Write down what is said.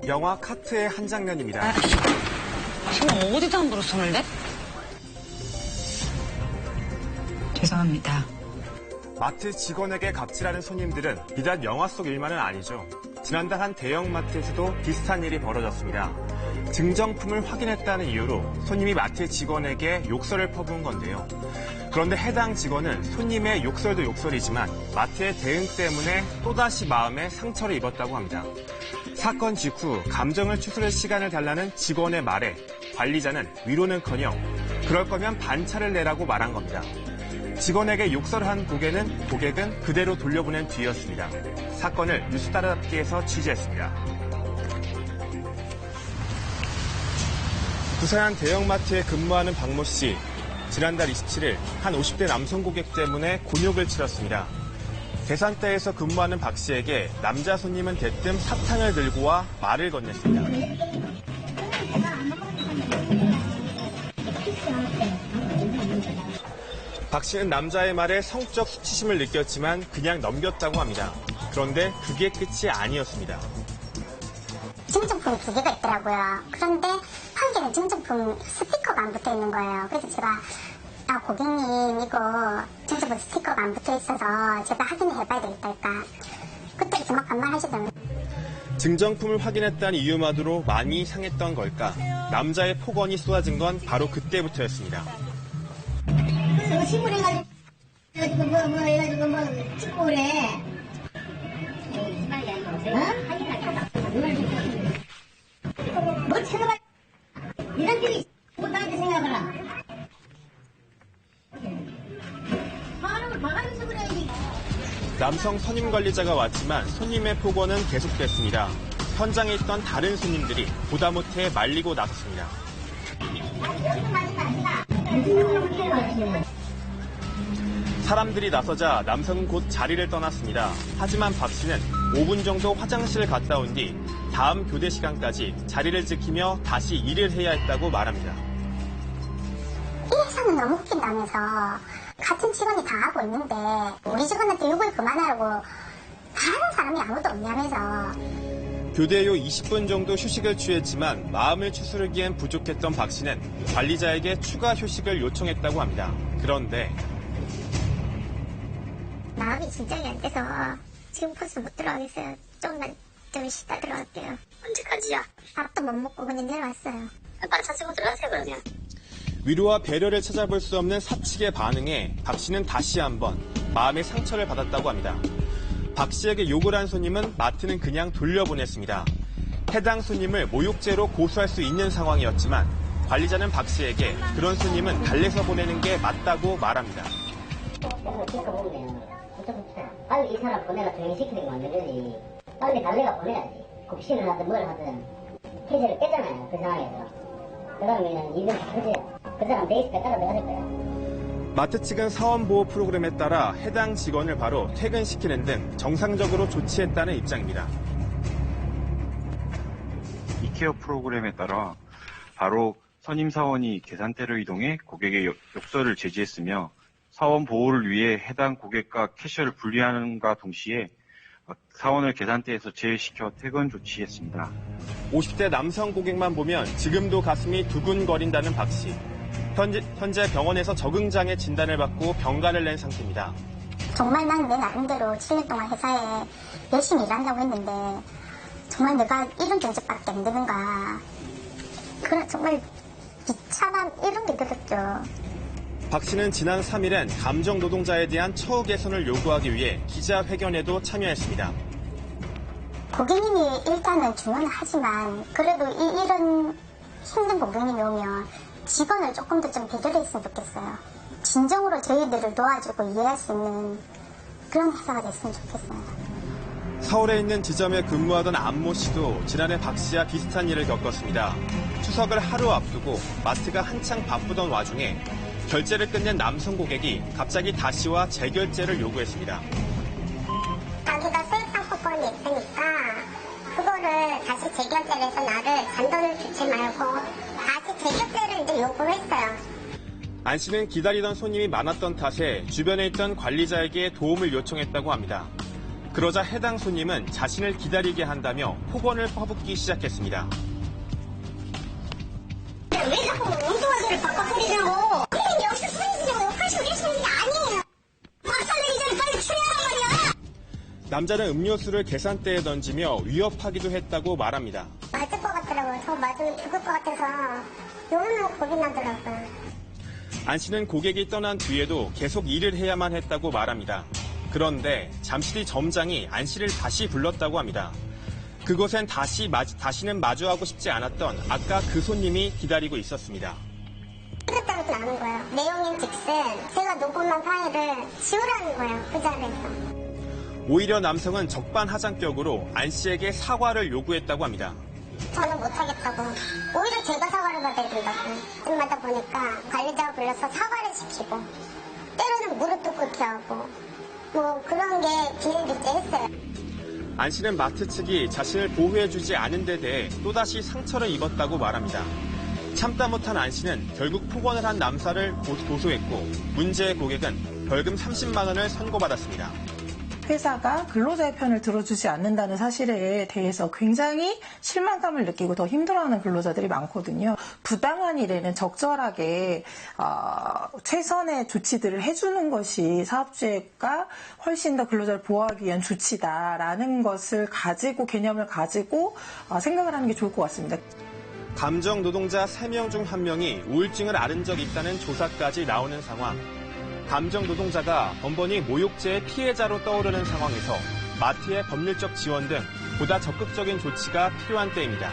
영화 카트의 한 장면입니다. 지금 어디다 함부로 손을 대? 죄송합니다. 마트 직원에게 갑질하는 손님들은 비단 영화 속 일만은 아니죠. 지난달 한 대형마트에서도 비슷한 일이 벌어졌습니다. 증정품을 확인했다는 이유로 손님이 마트 직원에게 욕설을 퍼부은 건데요. 그런데 해당 직원은 손님의 욕설도 욕설이지만 마트의 대응 때문에 또다시 마음에 상처를 입었다고 합니다. 사건 직후 감정을 추스를 시간을 달라는 직원의 말에 관리자는 위로는커녕 그럴 거면 반차를 내라고 말한 겁니다. 직원에게 욕설을 한 고객은 그대로 돌려보낸 뒤였습니다. 사건을 뉴스따라잡기에서 취재했습니다. 부산 대형마트에 근무하는 박모 씨. 지난달 27일 한 50대 남성 고객 때문에 곤욕을 치렀습니다. 계산대에서 근무하는 박 씨에게 남자 손님은 대뜸 사탕을 들고 와 말을 건넸습니다. 박 씨는 남자의 말에 성적 수치심을 느꼈지만 그냥 넘겼다고 합니다. 그런데 그게 끝이 아니었습니다. 증정품 2개가 있더라고요. 그런데 한 개는 증정품 스티커가 안 붙어 있는 거예요. 그래서 제가 고객님 이거 증정품 스티커가 안 붙어 있어서 제가 확인을 해봐야 되겠다. 그때부터 막 반말하시더라고요. 증정품을 확인했다는 이유만으로 많이 상했던 걸까? 남자의 폭언이 쏟아진 건 바로 그때부터였습니다. 그래서 신고를 해가지고 해가지고 찍고 그래. 뭘 찾아봐. 니들끼리 못하는데 생각하라. 말을 막아줘서 그래야지. 남성 선임 관리자가 왔지만 손님의 폭언은 계속됐습니다. 현장에 있던 다른 손님들이 보다 못해 말리고 나섰습니다. 사람들이 나서자 남성은 곧 자리를 떠났습니다. 하지만 박 씨는 5분 정도 화장실을 갔다 온 뒤 다음 교대 시간까지 자리를 지키며 다시 일을 해야 했다고 말합니다. 이 회사는 너무 웃긴다면서 같은 직원이 다 하고 있는데 우리 직원한테 욕을 그만하라고 다른 사람이 아무도 없냐면서. 교대 후 20분 정도 휴식을 취했지만 마음을 추스르기엔 부족했던 박 씨는 관리자에게 추가 휴식을 요청했다고 합니다. 그런데 마음이 진정이 안 돼서 지금 벌써 못 들어가겠어요. 좀만 좀 쉬다 들어갈게요. 언제까지야? 밥도 못 먹고 그냥 내려왔어요. 반찬 쓰고 들어가세요 그러면. 위로와 배려를 찾아볼 수 없는 사측의 반응에 박 씨는 다시 한번 마음의 상처를 받았다고 합니다. 박 씨에게 욕을 한 손님은 마트는 그냥 돌려보냈습니다. 해당 손님을 모욕죄로 고소할 수 있는 상황이었지만 관리자는 박 씨에게 그런 손님은 달래서 보내는 게 맞다고 말합니다. 빨리 이 사람 보내라 조용히 시키는 거 만들더니 빨리 달래가 보내야지. 굽신을 하든 뭘 하든 캐시를 뺐잖아요. 그 상황에서. 그 다음에는 이들 터져요. 그 사람 베이스가 따라 들어갈 거예요. 마트 측은 사원보호 프로그램에 따라 해당 직원을 바로 퇴근시키는 등 정상적으로 조치했다는 입장입니다. 이케어 프로그램에 따라 바로 선임 사원이 계산대를 이동해 고객의 욕설을 제지했으며 사원 보호를 위해 해당 고객과 캐셔를 분리하는가 동시에 사원을 계산대에서 제외시켜 퇴근 조치했습니다. 50대 남성 고객만 보면 지금도 가슴이 두근거린다는 박 씨. 현재 병원에서 적응장애 진단을 받고 병가를 낸 상태입니다. 정말 나는 내 나름대로 7년 동안 회사에 열심히 일한다고 했는데 정말 내가 이런 경제밖에 안 되는가. 그런 정말 비참한 이런 게 들었죠. 박 씨는 지난 3일엔 감정 노동자에 대한 처우 개선을 요구하기 위해 기자회견에도 참여했습니다. 고객님이 일단은 중요는 하지만 그래도 이런 힘든 고객님이 오면 직원을 조금 더 좀 배려를 했으면 좋겠어요. 진정으로 저희들을 도와주고 이해할 수 있는 그런 회사가 됐으면 좋겠어요. 서울에 있는 지점에 근무하던 안모 씨도 지난해 박 씨와 비슷한 일을 겪었습니다. 추석을 하루 앞두고 마트가 한창 바쁘던 와중에 결제를 끝낸 남성 고객이 갑자기 다시와 재결제를 요구했습니다. 자기가 수익상품권이 있으니까 그거를 다시 재결제를 해서 나를 잔돈을 주지 말고 다시 재결제를 이제 요구를 했어요. 안 씨는 기다리던 손님이 많았던 탓에 주변에 있던 관리자에게 도움을 요청했다고 합니다. 그러자 해당 손님은 자신을 기다리게 한다며 폭언을 퍼붓기 시작했습니다. 왜 자꾸 엉뚱한 소리를 바꿔버리냐고. 그냥 여기서 손님이냐고 욕할 수 있는 게 아니에요. 박살내기 전에 빨리 출연하란 말이야. 남자는 음료수를 계산대에 던지며 위협하기도 했다고 말합니다. 맞을 것 같더라고요. 저 맞으면 죽을 것 같아서 너무너무 겁이 나더라고요. 안 씨는 고객이 떠난 뒤에도 계속 일을 해야만 했다고 말합니다. 그런데 잠시 뒤 점장이 안 씨를 다시 불렀다고 합니다. 그곳엔 다시는 마주하고 싶지 않았던 아까 그 손님이 기다리고 있었습니다. 그랬다고 나는 거예요. 내용인즉슨 제가 녹음한 파일을 지우라는 거예요. 그 자리에서. 오히려 남성은 적반하장격으로 안 씨에게 사과를 요구했다고 합니다. 저는 못하겠다고. 오히려 제가 사과를 받아야 된다고. 아침마다 보니까 관리자가 불러서 사과를 시키고 때로는 무릎도 꿇게 하고 뭐 그런 게 뒤늦게 했어요. 안 씨는 마트 측이 자신을 보호해주지 않은 데 대해 또다시 상처를 입었다고 말합니다. 참다 못한 안 씨는 결국 폭언을 한 남사를 고소했고 문제의 고객은 벌금 30만 원을 선고받았습니다. 회사가 근로자의 편을 들어주지 않는다는 사실에 대해서 굉장히 실망감을 느끼고 더 힘들어하는 근로자들이 많거든요. 부당한 일에는 적절하게 최선의 조치들을 해주는 것이 사업주가 훨씬 더 근로자를 보호하기 위한 조치다라는 것을 가지고 개념을 가지고 생각을 하는 게 좋을 것 같습니다. 감정 노동자 3명 중 1명이 우울증을 앓은 적이 있다는 조사까지 나오는 상황. 감정 노동자가 번번이 모욕죄의 피해자로 떠오르는 상황에서 마트의 법률적 지원 등 보다 적극적인 조치가 필요한 때입니다.